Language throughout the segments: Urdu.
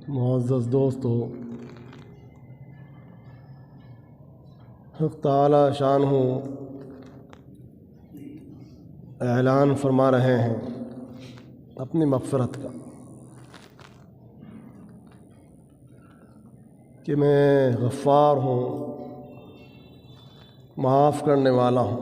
معزز دوستو، حق تعالی شانہ اعلان فرما رہے ہیں اپنی مغفرت کا کہ میں غفار ہوں، معاف کرنے والا ہوں،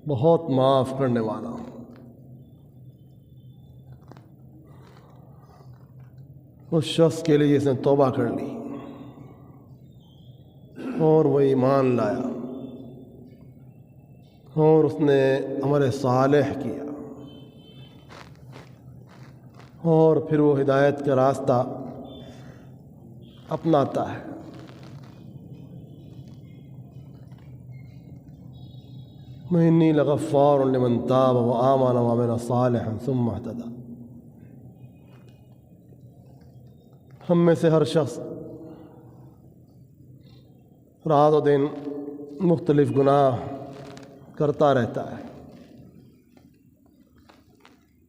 بہت معاف کرنے والا ہوں۔ اس شخص کے لیے جس نے توبہ کر لی اور وہ ایمان لایا اور اس نے عمل صالح کیا اور پھر وہ ہدایت کا راستہ اپناتا ہے۔ وَإِنِّي لَغَفَّارٌ لِمَن تَابَ وَآمَنَ وَعَمِلَ صَالِحًا ثُمَّ اهْتَدَىٰ۔ ہم میں سے ہر شخص رات و دن مختلف گناہ کرتا رہتا ہے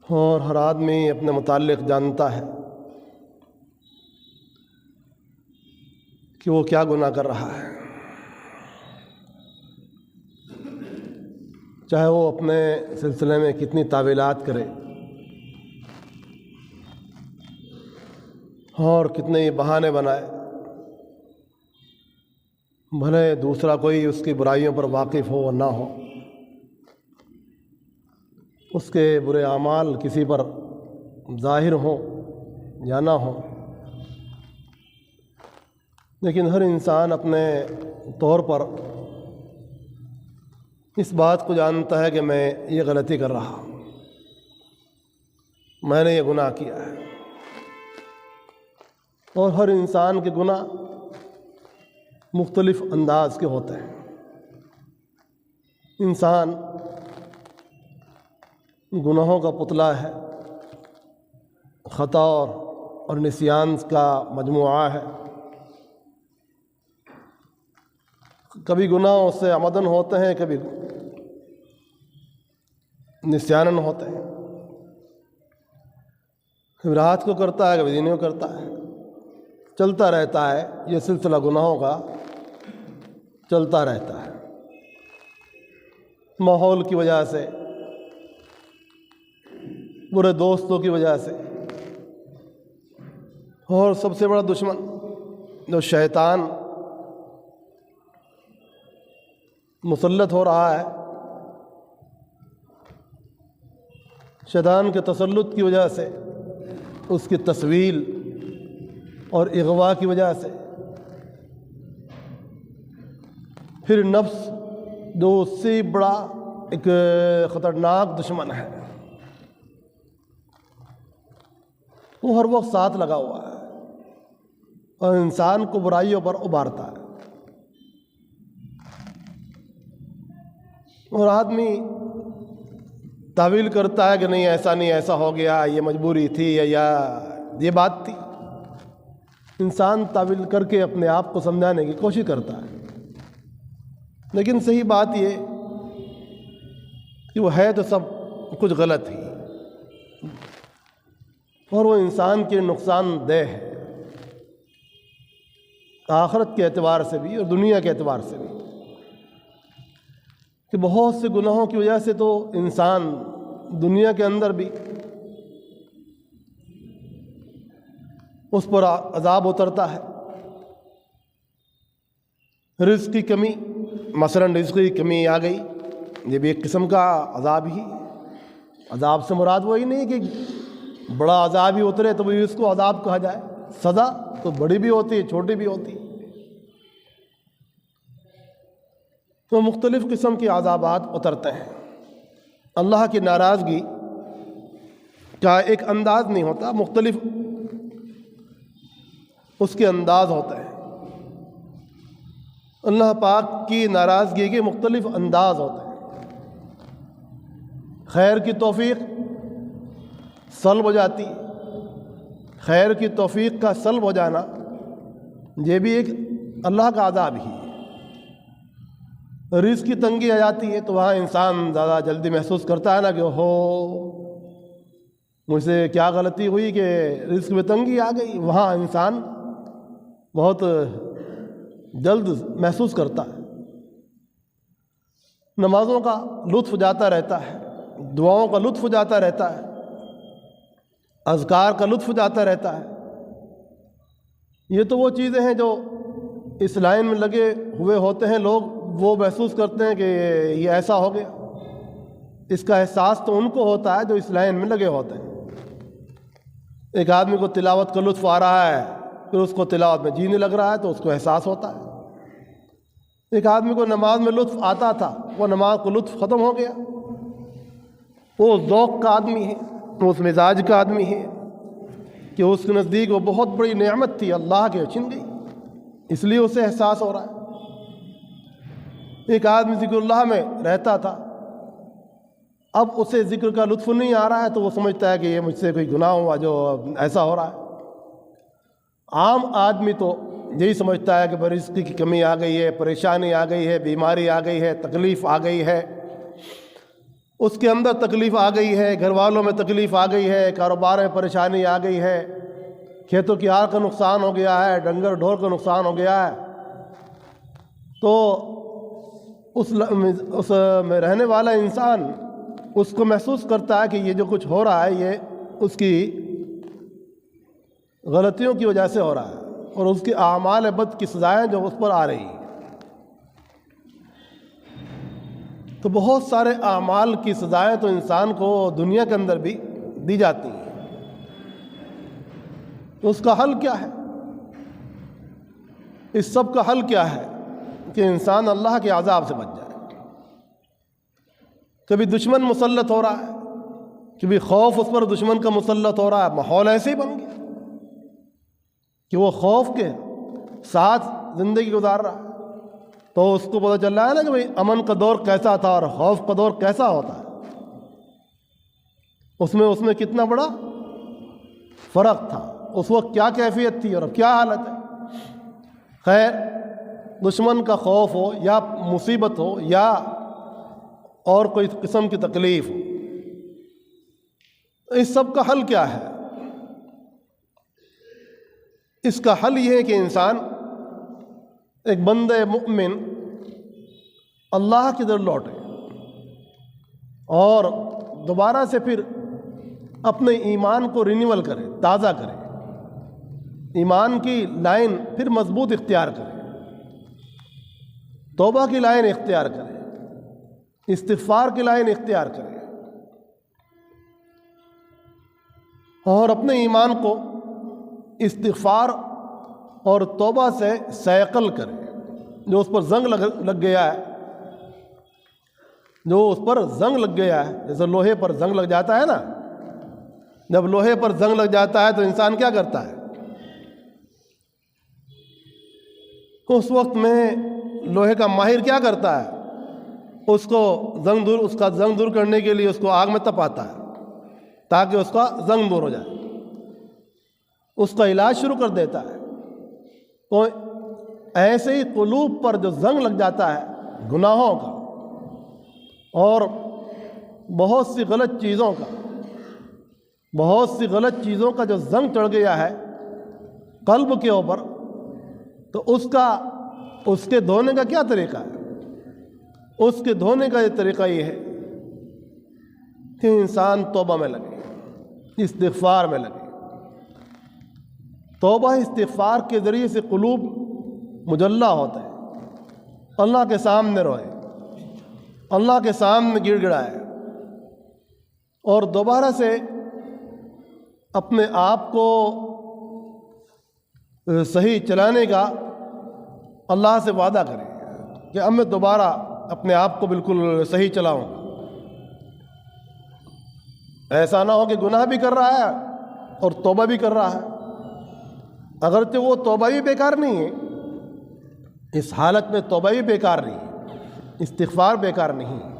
اور ہر آدمی اپنے متعلق جانتا ہے کہ وہ کیا گناہ کر رہا ہے، چاہے وہ اپنے سلسلے میں کتنی تعویلات کرے اور کتنے بہانے بنائے، بھلے دوسرا کوئی اس کی برائیوں پر واقف ہو نہ ہو، اس کے برے اعمال کسی پر ظاہر ہوں یا نہ ہوں، لیکن ہر انسان اپنے طور پر اس بات کو جانتا ہے کہ میں یہ غلطی کر رہا ہوں، میں نے یہ گناہ کیا ہے۔ اور ہر انسان کے گناہ مختلف انداز کے ہوتے ہیں۔ انسان گناہوں کا پتلا ہے، خطا اور نسیان کا مجموعہ ہے۔ کبھی گناہ اس سے عمدن ہوتے ہیں، کبھی نسیانن ہوتے ہیں، کبھی رات کو کرتا ہے، کبھی دن کو کرتا ہے، چلتا رہتا ہے۔ یہ سلسلہ گناہوں کا چلتا رہتا ہے، ماحول کی وجہ سے، برے دوستوں کی وجہ سے، اور سب سے بڑا دشمن جو شیطان مسلط ہو رہا ہے، شیطان کے تسلط کی وجہ سے، اس کی تسویل اور اغوا کی وجہ سے، پھر نفس جو اس سے بڑا ایک خطرناک دشمن ہے، وہ ہر وقت ساتھ لگا ہوا ہے اور انسان کو برائیوں پر ابھارتا ہے۔ اور آدمی تعویل کرتا ہے کہ نہیں، ایسا نہیں، ایسا ہو گیا، یہ مجبوری تھی یا یہ بات تھی۔ انسان تعویل کر کے اپنے آپ کو سمجھانے کی کوشش کرتا ہے، لیکن صحیح بات یہ کہ وہ ہے تو سب کچھ غلط ہی، اور وہ انسان کے نقصان دہ ہے، آخرت کے اعتبار سے بھی اور دنیا کے اعتبار سے بھی، کہ بہت سے گناہوں کی وجہ سے تو انسان دنیا کے اندر بھی اس پر عذاب اترتا ہے۔ رزق کی کمی، مثلا رزق کی کمی آ گئی، یہ بھی ایک قسم کا عذاب ہی۔ عذاب سے مراد وہی نہیں کہ بڑا عذاب ہی اترے تو اس کو عذاب کہا جائے، سزا تو بڑی بھی ہوتی ہے، چھوٹی بھی ہوتی ہے۔ تو مختلف قسم کے عذابات اترتے ہیں۔ اللہ کی ناراضگی کا ایک انداز نہیں ہوتا، مختلف اس کے انداز ہوتے ہیں۔ اللہ پاک کی ناراضگی کے مختلف انداز ہوتے ہیں۔ خیر کی توفیق سلب ہو جاتی، خیر کی توفیق کا سلب ہو جانا یہ بھی ایک اللہ کا عذاب ہی ہے۔ رزق کی تنگی آ جاتی ہے تو وہاں انسان زیادہ جلدی محسوس کرتا ہے نا کہ ہو مجھ سے کیا غلطی ہوئی کہ رزق میں تنگی آ گئی، وہاں انسان بہت جلد محسوس کرتا ہے۔ نمازوں کا لطف جاتا رہتا ہے، دعاؤں کا لطف جاتا رہتا ہے، اذکار کا لطف جاتا رہتا ہے۔ یہ تو وہ چیزیں ہیں جو اس لائن میں لگے ہوئے ہوتے ہیں لوگ، وہ محسوس کرتے ہیں کہ یہ ایسا ہو گیا۔ اس کا احساس تو ان کو ہوتا ہے جو اس لائن میں لگے ہوتے ہیں۔ ایک آدمی کو تلاوت کا لطف آ رہا ہے، پھر اس کو تلاوت میں جی نہیں لگ رہا ہے تو اس کو احساس ہوتا ہے۔ ایک آدمی کو نماز میں لطف آتا تھا، وہ نماز کو لطف ختم ہو گیا، وہ ذوق کا آدمی ہے، وہ اس مزاج کا آدمی ہے کہ اس کے نزدیک وہ بہت بڑی نعمت تھی، اللہ کے چھن گئی، اس لیے اسے احساس ہو رہا ہے۔ ایک آدمی ذکر اللہ میں رہتا تھا، اب اسے ذکر کا لطف نہیں آ رہا ہے تو وہ سمجھتا ہے کہ یہ مجھ سے کوئی گناہ ہوا جو ایسا ہو رہا ہے۔ عام آدمی تو یہی سمجھتا ہے کہ رزق کی کمی آ گئی ہے، پریشانی آ گئی ہے، بیماری آ گئی ہے، تکلیف آ گئی ہے، اس کے اندر تکلیف آ گئی ہے، گھر والوں میں تکلیف آ گئی ہے، کاروبار میں پریشانی آ گئی ہے، کھیتوں کی آر کا نقصان ہو گیا ہے، ڈنگر ڈھور کا نقصان ہو گیا ہے، تو اس میں رہنے والا انسان اس کو محسوس کرتا ہے کہ یہ جو کچھ ہو رہا ہے یہ اس کی غلطیوں کی وجہ سے ہو رہا ہے، اور اس کے اعمال بد کی سزائیں جو اس پر آ رہی ہیں۔ تو بہت سارے اعمال کی سزائیں تو انسان کو دنیا کے اندر بھی دی جاتی ہیں، تو اس کا حل کیا ہے؟ اس سب کا حل کیا ہے کہ انسان اللہ کے عذاب سے بچ جائے۔ کبھی دشمن مسلط ہو رہا ہے، کبھی خوف اس پر دشمن کا مسلط ہو رہا ہے، ماحول ایسے ہی بن گیا کہ وہ خوف کے ساتھ زندگی گزار رہا ہے، تو اس کو پتہ چل رہا ہے نا کہ بھئی امن کا دور کیسا تھا اور خوف کا دور کیسا ہوتا ہے، اس میں کتنا بڑا فرق تھا، اس وقت کیا کیفیت تھی اور اب کیا حالت ہے۔ خیر، دشمن کا خوف ہو یا مصیبت ہو یا اور کوئی قسم کی تکلیف ہو، اس سب کا حل کیا ہے؟ اس کا حل یہ ہے کہ انسان ایک بندہ مومن اللہ کی طرف لوٹے اور دوبارہ سے پھر اپنے ایمان کو رینیول کرے، تازہ کرے، ایمان کی لائن پھر مضبوط اختیار کرے، توبہ کی لائن اختیار کرے، استغفار کی لائن اختیار کرے، اور اپنے ایمان کو استغفار اور توبہ سے سیقل کرے۔ جو اس پر زنگ لگ گیا ہے، جو اس پر زنگ لگ گیا ہے، جیسے لوہے پر زنگ لگ جاتا ہے نا، جب لوہے پر زنگ لگ جاتا ہے تو انسان کیا کرتا ہے؟ اس وقت میں لوہے کا ماہر کیا کرتا ہے؟ اس کا زنگ دور کرنے کے لیے اس کو آگ میں تپاتا ہے تاکہ اس کا زنگ دور ہو جائے، اس کا علاج شروع کر دیتا ہے۔ تو ایسے ہی قلوب پر جو زنگ لگ جاتا ہے گناہوں کا اور بہت سی غلط چیزوں کا جو زنگ چڑھ گیا ہے قلب کے اوپر، تو اس کے دھونے کا کیا طریقہ ہے؟ اس کے دھونے کا یہ طریقہ یہ ہے کہ انسان توبہ میں لگے، استغفار میں لگے۔ توبہ استغفار کے ذریعے سے قلوب مجلہ ہوتا ہے، اللہ کے سامنے روئے، اللہ کے سامنے گڑ گڑائے، اور دوبارہ سے اپنے آپ کو صحیح چلانے کا اللہ سے وعدہ کرے کہ اب میں دوبارہ اپنے آپ کو بالکل صحیح چلاؤں۔ ایسا نہ ہو کہ گناہ بھی کر رہا ہے اور توبہ بھی کر رہا ہے، اگرچہ وہ توبہ بھی بیکار نہیں ہے، اس حالت میں توبہ بھی بیکار نہیں ہے، استغفار بیکار نہیں ہے۔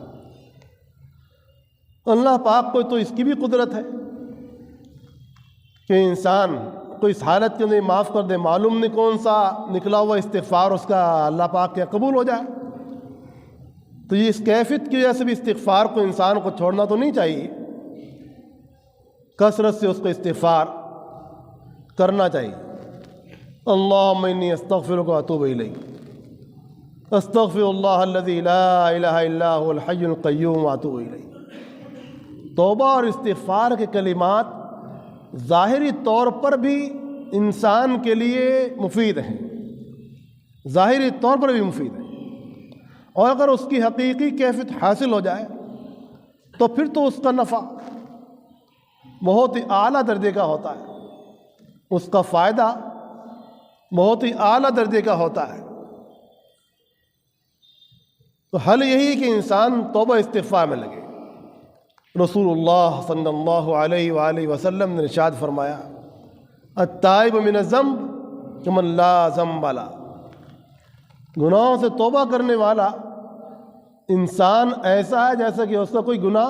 اللہ پاک کو تو اس کی بھی قدرت ہے کہ انسان کو اس حالت کے اندر معاف کر دے، معلوم نہیں کون سا نکلا ہوا استغفار اس کا اللہ پاک کے قبول ہو جائے۔ تو یہ اس کیفیت کی وجہ سے بھی استغفار کو انسان کو چھوڑنا تو نہیں چاہیے کثرت سے اس کو استغفار کرنا چاہیے. اللہم انی استغفرک و اتوب الیک، استغفر اللہ الذی لا الہ الا هو الحی القیوم و اتوب الیہ. توبہ اور استغفار کے کلمات ظاہری طور پر بھی انسان کے لیے مفید ہیں، ظاہری طور پر بھی مفید ہیں، اور اگر اس کی حقیقی کیفیت حاصل ہو جائے تو پھر تو اس کا نفع بہت ہی اعلیٰ درجے کا ہوتا ہے، اس کا فائدہ بہت ہی اعلیٰ درجے کا ہوتا ہے. تو حل یہی کہ انسان توبہ استغفار میں لگے. رسول اللہ صلی اللہ علیہ وآلہ وسلم نے ارشاد فرمایا التائب من الذنب کمن لا ذنب له. گناہوں سے توبہ کرنے والا انسان ایسا ہے جیسا کہ اس کا کوئی گناہ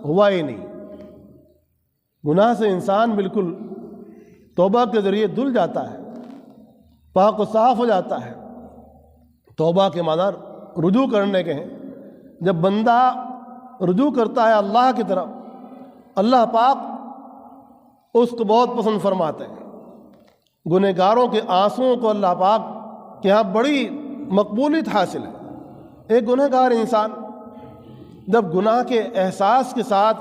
ہوا ہی نہیں. گناہ سے انسان بالکل توبہ کے ذریعے دھل جاتا ہے، پاک و صاف ہو جاتا ہے. توبہ کے معنی رجوع کرنے کے ہیں. جب بندہ رجوع کرتا ہے اللہ کی طرف، اللہ پاک اس کو بہت پسند فرماتے ہیں. گنہگاروں کے آنسوؤں کو اللہ پاک کے یہاں بڑی مقبولیت حاصل ہے. ایک گنہگار انسان جب گناہ کے احساس کے ساتھ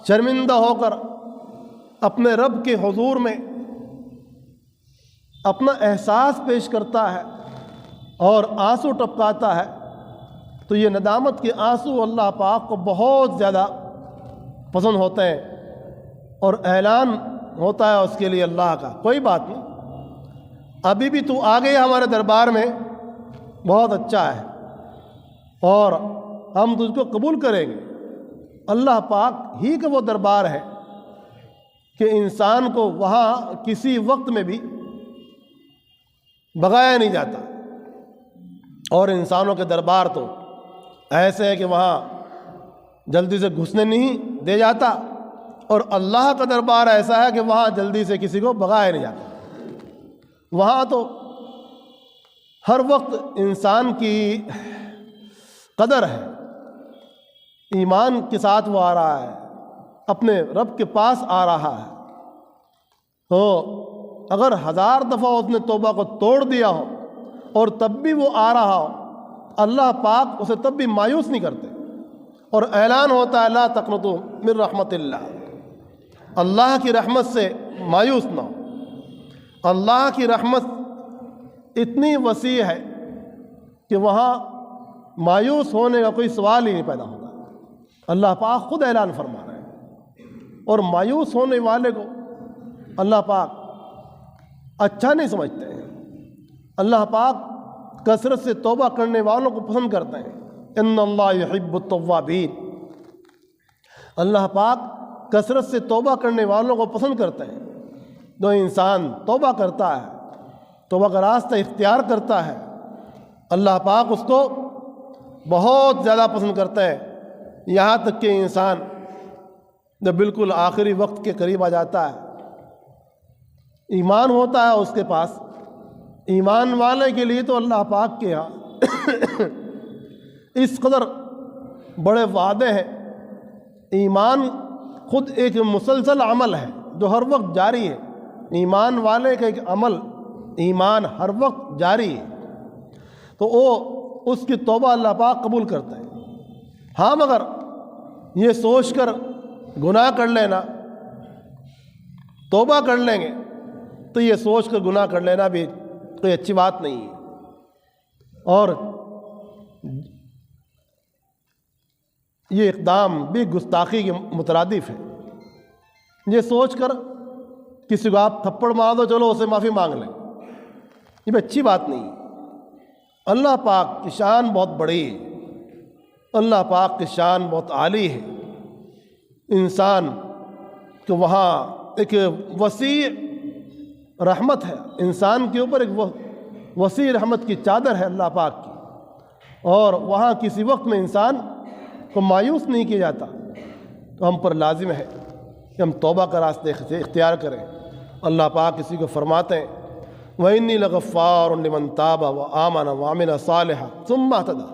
شرمندہ ہو کر اپنے رب کے حضور میں اپنا احساس پیش کرتا ہے اور آنسو ٹپکاتا ہے تو یہ ندامت کے آنسو اللہ پاک کو بہت زیادہ پسند ہوتے ہیں، اور اعلان ہوتا ہے اس کے لیے اللہ کا کوئی بات نہیں، ابھی بھی تو آ گئی ہمارے دربار میں، بہت اچھا ہے اور ہم تجھ کو قبول کریں گے. اللہ پاک ہی کا وہ دربار ہے کہ انسان کو وہاں کسی وقت میں بھی بغایا نہیں جاتا. اور انسانوں کے دربار تو ایسے ہے کہ وہاں جلدی سے گھسنے نہیں دے جاتا، اور اللہ کا دربار ایسا ہے کہ وہاں جلدی سے کسی کو بغایا نہیں جاتا. وہاں تو ہر وقت انسان کی قدر ہے، ایمان کے ساتھ وہ آ رہا ہے، اپنے رب کے پاس آ رہا ہے. تو اگر 1000 دفعہ اس نے توبہ کو توڑ دیا ہو اور تب بھی وہ آ رہا ہو، اللہ پاک اسے تب بھی مایوس نہیں کرتے، اور اعلان ہوتا ہے لا تقنطوا من رحمت اللہ، اللہ کی رحمت سے مایوس نہ ہو. اللہ کی رحمت اتنی وسیع ہے کہ وہاں مایوس ہونے کا کوئی سوال ہی نہیں پیدا ہوتا. اللہ پاک خود اعلان فرما رہے ہیں، اور مایوس ہونے والے کو اللہ پاک اچھا نہیں سمجھتے ہیں. اللہ پاک کثرت سے توبہ کرنے والوں کو پسند کرتے ہیں. ان اللہ یحب التوابین، اللہ پاک کثرت سے توبہ کرنے والوں کو پسند کرتے ہیں. جو انسان توبہ کرتا ہے، توبہ کا راستہ اختیار کرتا ہے، اللہ پاک اس کو بہت زیادہ پسند کرتا ہے. یہاں تک کہ انسان جب بالکل آخری وقت کے قریب آ جاتا ہے، ایمان ہوتا ہے اس کے پاس، ایمان والے کے لیے تو اللہ پاک کے یہاں اس قدر بڑے وعدے ہیں. ایمان خود ایک مسلسل عمل ہے جو ہر وقت جاری ہے. ایمان والے کا ایک عمل، ایمان ہر وقت جاری ہے، تو وہ اس کی توبہ اللہ پاک قبول کرتا ہے. ہاں مگر یہ سوچ کر گناہ کر لینا، توبہ کر لیں گے تو یہ سوچ کر گناہ کر لینا بھی کوئی اچھی بات نہیں ہے، اور یہ اقدام بھی گستاخی کے مترادف ہے. یہ سوچ کر کسی کو آپ تھپڑ مار دو چلو اسے معافی مانگ لیں، یہ بھی اچھی بات نہیں ہے. اللہ پاک کی شان بہت بڑی ہے، اللہ پاک کی شان بہت عالی ہے. انسان کہ وہاں ایک وسیع رحمت ہے، انسان کے اوپر ایک وسیع رحمت کی چادر ہے اللہ پاک کی، اور وہاں کسی وقت میں انسان کو مایوس نہیں کیا جاتا. تو ہم پر لازم ہے کہ ہم توبہ کا راستہ اختیار کریں. اللہ پاک کسی کو فرماتے ہیں وَإِنِّي لَغَفَّارٌ لِمَن تَابَ وَآمَنَ وَعَمِلَ صَالِحًا ثُمَّ اهْتَدَىٰ،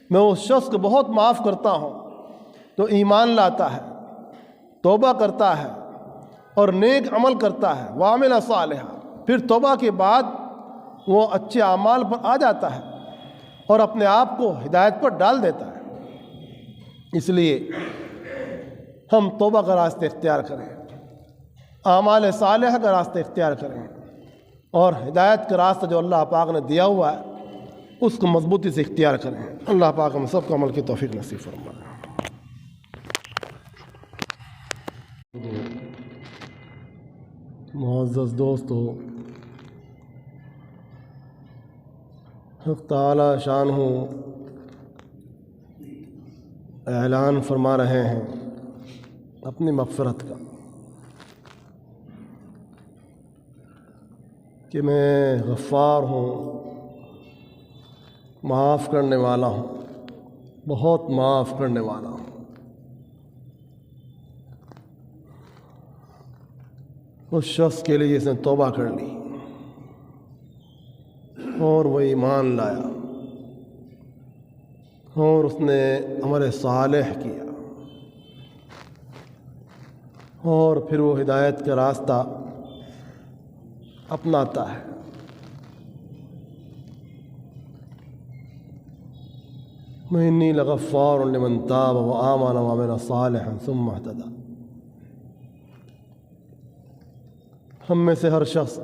میں اس شخص کو بہت معاف کرتا ہوں جو ایمان لاتا ہے، توبہ کرتا ہے اور نیک عمل کرتا ہے، وعمل صالحا، پھر توبہ کے بعد وہ اچھے اعمال پر آ جاتا ہے اور اپنے آپ کو ہدایت پر ڈال دیتا ہے۔ اس لیے ہم توبہ کا راستہ اختیار کریں، اعمال صالحہ کا راستہ اختیار کریں، اور ہدایت کا راستہ جو اللہ پاک نے دیا ہوا ہے اس کو مضبوطی سے اختیار کریں۔ اللہ پاک ہم سب کو عمل کی توفیق نصیب فرمائے۔ معزز دوستو، حق تعالی شانہ اعلان فرما رہے ہیں اپنی مغفرت کا کہ میں غفار ہوں، معاف کرنے والا ہوں، بہت معاف کرنے والا ہوں۔ اس شخص کے لیے جس نے توبہ کر لی اور وہ ایمان لایا اور اس نے عمل صالح کیا اور پھر وہ ہدایت کا راستہ اپناتا ہے۔ وَإِنِّي لَغَفَّارٌ لِمَن تَابَ وَآمَنَ وَعَمِلَ صَالِحًا ثُمَّ اهْتَدَىٰ۔ ہم میں سے ہر شخص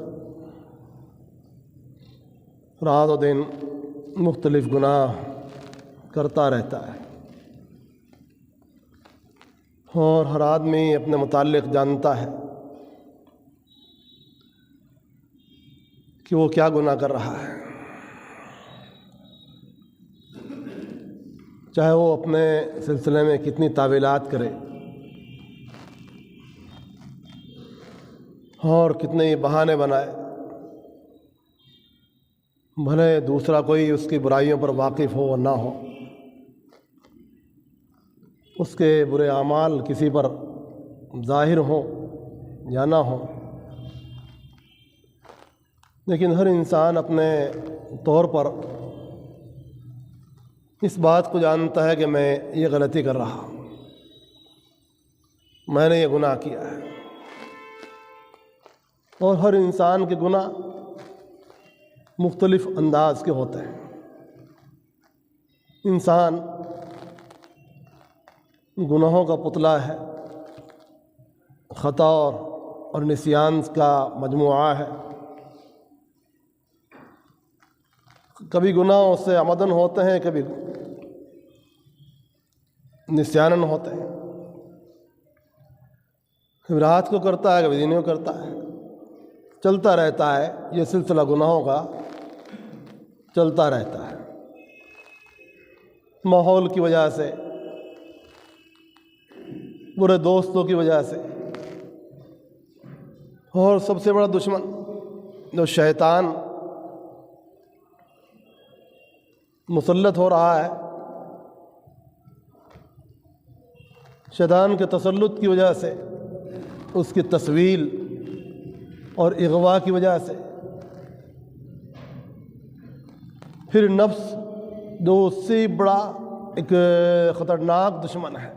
رات و دن مختلف گناہ کرتا رہتا ہے، اور ہر آدمی اپنے متعلق جانتا ہے کہ وہ کیا گناہ کر رہا ہے، چاہے وہ اپنے سلسلے میں کتنی تعویلات کرے اور کتنے ہی بہانے بنائے، بھلے دوسرا کوئی اس کی برائیوں پر واقف ہو اور نہ ہو، اس کے برے اعمال کسی پر ظاہر ہوں یا نہ ہوں، لیکن ہر انسان اپنے طور پر اس بات کو جانتا ہے کہ میں یہ غلطی کر رہا ہوں، میں نے یہ گناہ کیا ہے۔ اور ہر انسان کے گناہ مختلف انداز کے ہوتے ہیں۔ انسان گناہوں کا پتلا ہے، خطا اور نسیان کا مجموعہ ہے۔ کبھی گناہ اس سے عمدن ہوتے ہیں، کبھی نسیانن ہوتے ہیں، کبھی رات کو کرتا ہے، کبھی دن کو کرتا ہے، چلتا رہتا ہے۔ یہ سلسلہ گناہوں کا چلتا رہتا ہے، ماحول کی وجہ سے، برے دوستوں کی وجہ سے، اور سب سے بڑا دشمن جو شیطان مسلط ہو رہا ہے، شیطان کے تسلط کی وجہ سے، اس کی تسویل اور اغوا کی وجہ سے، پھر نفس جو اس سے بڑا ایک خطرناک دشمن ہے،